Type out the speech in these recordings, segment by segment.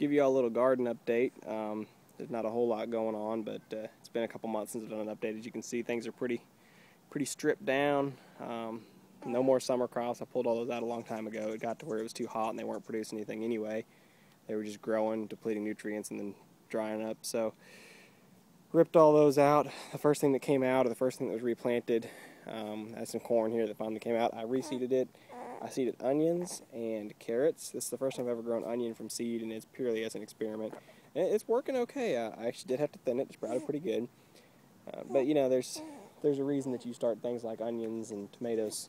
Give you all a little garden update. There's not a whole lot going on, but it's been a couple months since I've done an update. As you can see, things are pretty stripped down. No more summer crops. I pulled all those out a long time ago. It got to where it was too hot and they weren't producing anything anyway. They were just growing, depleting nutrients, and then drying up. So ripped all those out. The first thing that came out, or the first thing that was replanted, I had some corn here that finally came out. I reseeded it. I seeded onions and carrots. This is the first time I've ever grown onion from seed, and it's purely as an experiment. And it's working okay. I actually did have to thin it. It sprouted pretty good. But you know, there's a reason that you start things like onions and tomatoes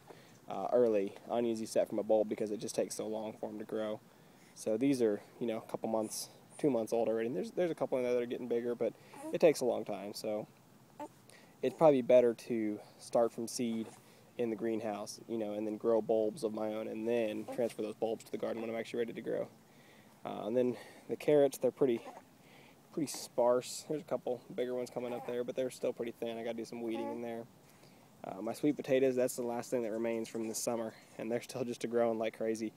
early. Onions you set from a bulb because it just takes so long for them to grow. So these are, you know, a couple months, 2 months old already. And there's a couple in there that are getting bigger, but it takes a long time. So it's probably better to start from seed in the greenhouse, you know, and then grow bulbs of my own, and then transfer those bulbs to the garden when I'm actually ready to grow. And then the carrots, they're pretty sparse. There's a couple bigger ones coming up there, but they're still pretty thin. I got to do some weeding in there. My sweet potatoes, that's the last thing that remains from this summer, and they're still just growing like crazy.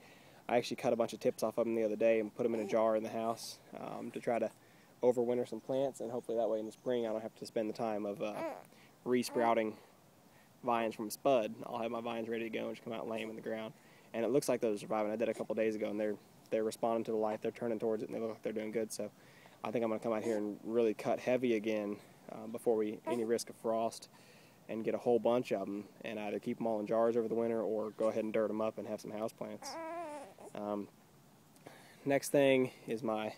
I actually cut a bunch of tips off of them the other day and put them in a jar in the house to try to overwinter some plants, and hopefully that way in the spring I don't have to spend the time of re-sprouting vines from a spud. I'll have my vines ready to go and just come out lame in the ground. And it looks like those are surviving. I did a couple days ago, and they're responding to the light. They're turning towards it, and they look like they're doing good. So I think I'm going to come out here and really cut heavy again before any risk of frost, and get a whole bunch of them, and either keep them all in jars over the winter or go ahead and dirt them up and have some houseplants. Next thing is my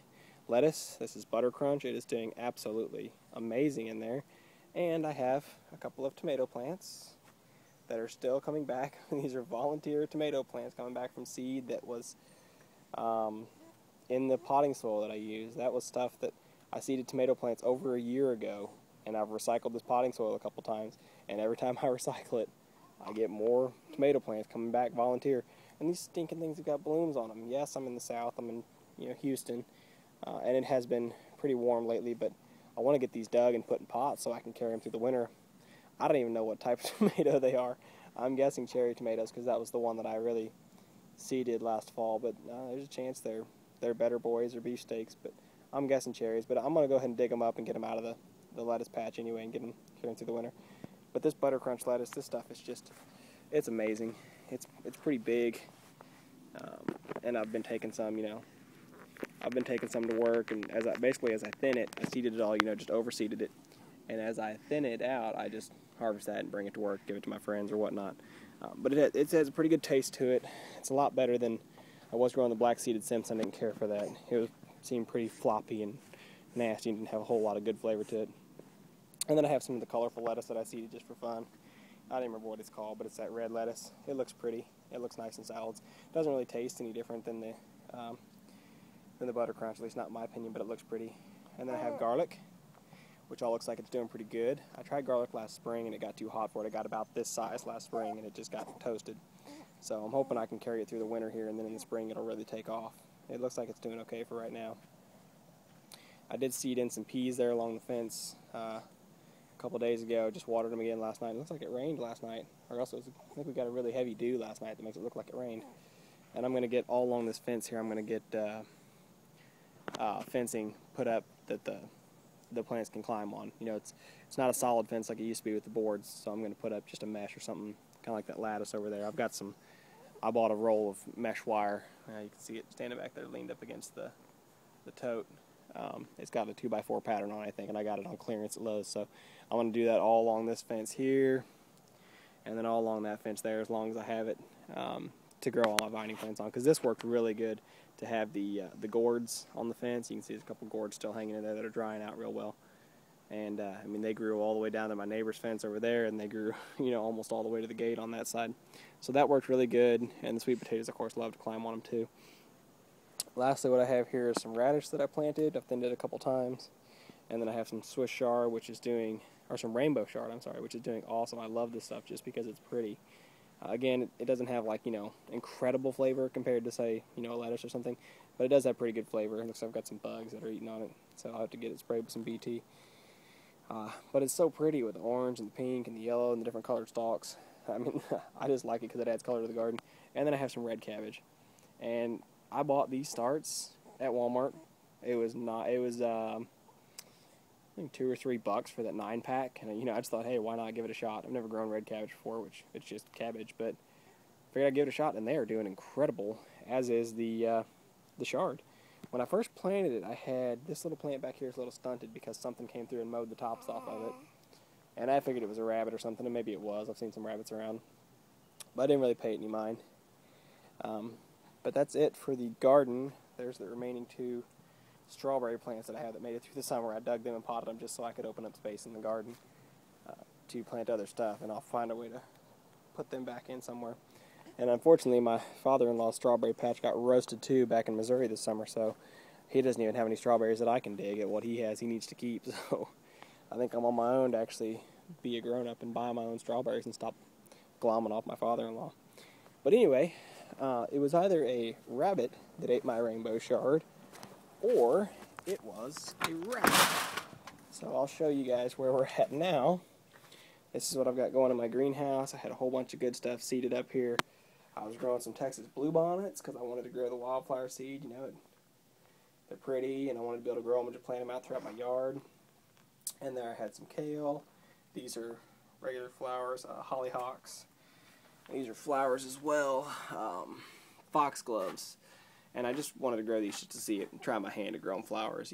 lettuce. This is Butter Crunch. It is doing absolutely amazing in there. And I have a couple of tomato plants that are still coming back. These are volunteer tomato plants coming back from seed that was in the potting soil that I used. That was stuff that I seeded tomato plants over a year ago, and I've recycled this potting soil a couple times, and every time I recycle it, I get more tomato plants coming back volunteer. And these stinking things have got blooms on them. Yes, I'm in the South. I'm in Houston, and it has been pretty warm lately, but I want to get these dug and put in pots so I can carry them through the winter. I don't even know what type of tomato they are. I'm guessing cherry tomatoes because that was the one that I really seeded last fall, but there's a chance they're better boys or beefsteaks, but I'm guessing cherries. But I'm going to go ahead and dig them up and get them out of the lettuce patch anyway and get them carrying through the winter. But this Butter Crunch lettuce, this stuff is just, it's amazing. It's pretty big, and I've been taking some, I've been taking some to work, and as I thin it, I seeded it all, just overseeded it, and as I thin it out, I just harvest that and bring it to work, give it to my friends or whatnot. But it has a pretty good taste to it. It's a lot better than I was growing the black seeded Simpson. I didn't care for that. It seemed pretty floppy and nasty and didn't have a whole lot of good flavor to it. And then I have some of the colorful lettuce that I seeded just for fun. I don't even remember what it's called, but it's that red lettuce. It looks pretty. It looks nice in salads. It doesn't really taste any different than the Butter Crunch, at least not in my opinion, but it looks pretty. And then I have garlic, which all looks like it's doing pretty good. I tried garlic last spring and it got too hot for it. It got about this size last spring and it just got toasted. So I'm hoping I can carry it through the winter here, and then in the spring it'll really take off. It looks like it's doing okay for right now. I did seed in some peas there along the fence a couple days ago. Just watered them again last night. It looks like it rained last night, or else I think we got a really heavy dew last night that makes it look like it rained. And I'm going to get all along this fence here, I'm going to get fencing put up that the plants can climb on. It's not a solid fence like it used to be with the boards, so I'm going to put up just a mesh or something, kind of like that lattice over there. I bought a roll of mesh wire. You can see it standing back there leaned up against the tote. It's got a 2x4 pattern on it, I think, and I got it on clearance at Lowe's. So I'm going to do that all along this fence here, and then all along that fence there, as long as I have it to grow all my vining plants on. Because this worked really good to have the gourds on the fence. You can see there's a couple gourds still hanging in there that are drying out real well. And I mean, they grew all the way down to my neighbor's fence over there, and they grew, almost all the way to the gate on that side. So that worked really good. And the sweet potatoes, of course, love to climb on them too. Lastly, what I have here is some radish that I planted. I've thinned it a couple times. And then I have some Swiss chard, some rainbow chard, which is doing awesome. I love this stuff just because it's pretty. Again, it doesn't have incredible flavor compared to, say, a lettuce or something, but it does have pretty good flavor. It looks like I've got some bugs that are eating on it, so I'll have to get it sprayed with some BT. But it's so pretty with the orange and the pink and the yellow and the different colored stalks. I mean, I just like it because it adds color to the garden. And then I have some red cabbage. And I bought these starts at Walmart It was not. It was I think $2 or $3 for that 9-pack, and I just thought, hey, why not give it a shot? I've never grown red cabbage before, which it's just cabbage, but figured I'd give it a shot, and they are doing incredible. As is the chard. When I first planted it, I had this little plant back here is a little stunted because something came through and mowed the tops off of it. And I figured it was a rabbit or something, and maybe it was. I've seen some rabbits around. But I didn't really pay it any mind. But that's it for the garden. There's the remaining 2 strawberry plants that I have that made it through the summer. I dug them and potted them just so I could open up space in the garden to plant other stuff, and I'll find a way to put them back in somewhere. And unfortunately, my father-in-law's strawberry patch got roasted too back in Missouri this summer, so he doesn't even have any strawberries that I can dig at what he has. He needs to keep, so I think I'm on my own to actually be a grown-up and buy my own strawberries and stop glomming off my father-in-law. But anyway, it was either a rabbit that ate my rainbow chard, or it was a rat. So I'll show you guys where we're at now. This is what I've got going in my greenhouse. I had a whole bunch of good stuff seeded up here. I was growing some Texas bluebonnets because I wanted to grow the wildflower seed. They're pretty, and I wanted to be able to grow them and just plant them out throughout my yard. And there I had some kale. These are regular flowers, hollyhocks. These are flowers as well, foxgloves. And I just wanted to grow these just to see it and try my hand at growing flowers.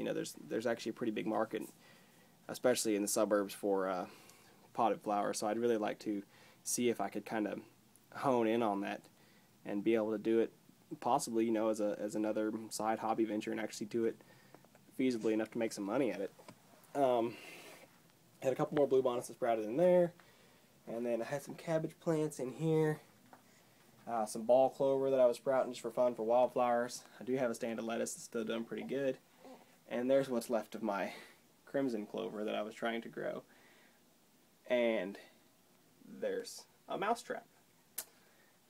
There's actually a pretty big market, especially in the suburbs, for potted flowers. So I'd really like to see if I could kind of hone in on that and be able to do it possibly, as another side hobby venture and actually do it feasibly enough to make some money at it. Had a couple more bluebonnets that sprouted in there, and then I had some cabbage plants in here, some ball clover that I was sprouting just for fun for wildflowers. I do have a stand of lettuce that's still done pretty good, and there's what's left of my crimson clover that I was trying to grow, and there's a mousetrap.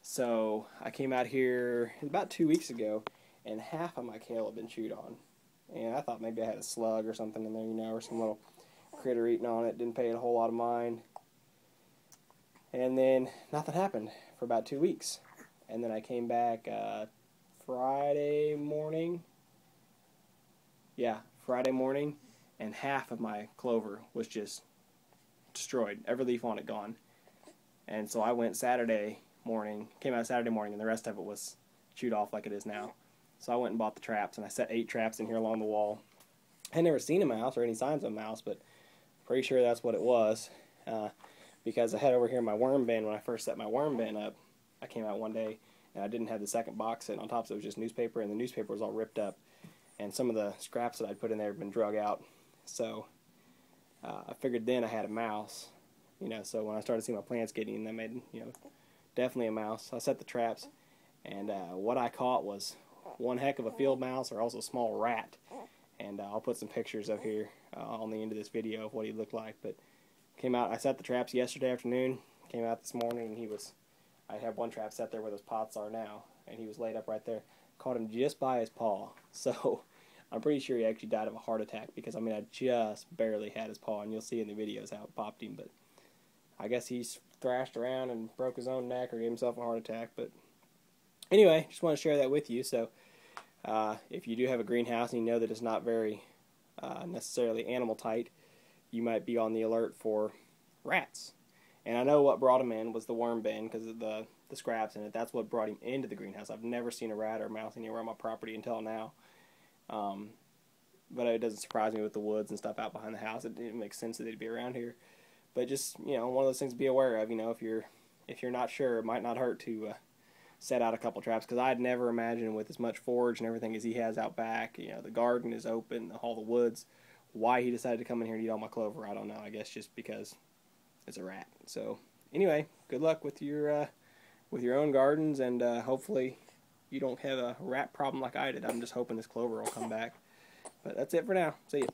So I came out here about 2 weeks ago, and half of my kale had been chewed on. And I thought maybe I had a slug or something in there, or some little critter eating on it. Didn't pay it a whole lot of mind. And then nothing happened for about 2 weeks. And then I came back Friday morning. Yeah, Friday morning, and half of my clover was just destroyed. Every leaf on it gone. And so I went Saturday morning, came out Saturday morning, and the rest of it was chewed off like it is now. So I went and bought the traps, and I set 8 traps in here along the wall. I had never seen a mouse or any signs of a mouse, but pretty sure that's what it was, because I had over here my worm bin. When I first set my worm bin up, I came out one day, and I didn't have the second box sitting on top, so it was just newspaper, and the newspaper was all ripped up, and some of the scraps that I'd put in there had been drug out. So I figured then I had a mouse, so when I started seeing my plants getting in, I made, definitely a mouse. So I set the traps, and what I caught was one heck of a field mouse, or also a small rat. And I'll put some pictures up here on the end of this video of what he looked like. But came out, I set the traps yesterday afternoon, came out this morning, and I have one trap set there where those pots are now, and he was laid up right there. Caught him just by his paw. So I'm pretty sure he actually died of a heart attack, because I just barely had his paw, and you'll see in the videos how it popped him. But I guess he's thrashed around and broke his own neck or gave himself a heart attack. But anyway, just want to share that with you. So if you do have a greenhouse and you know that it's not very necessarily animal tight, you might be on the alert for rats. And I know what brought him in was the worm bin, because of the scraps in it. That's what brought him into the greenhouse. I've never seen a rat or a mouse anywhere on my property until now. But it doesn't surprise me with the woods and stuff out behind the house. It makes sense that they'd be around here. But just, one of those things to be aware of. If you're not sure, it might not hurt to set out a couple traps, because I'd never imagined, with as much forage and everything as he has out back, the garden is open, all the woods, why he decided to come in here and eat all my clover, I don't know. I guess just because it's a rat. So anyway, good luck with your own gardens, and hopefully you don't have a rat problem like I did. I'm just hoping this clover will come back. But that's it for now. See ya.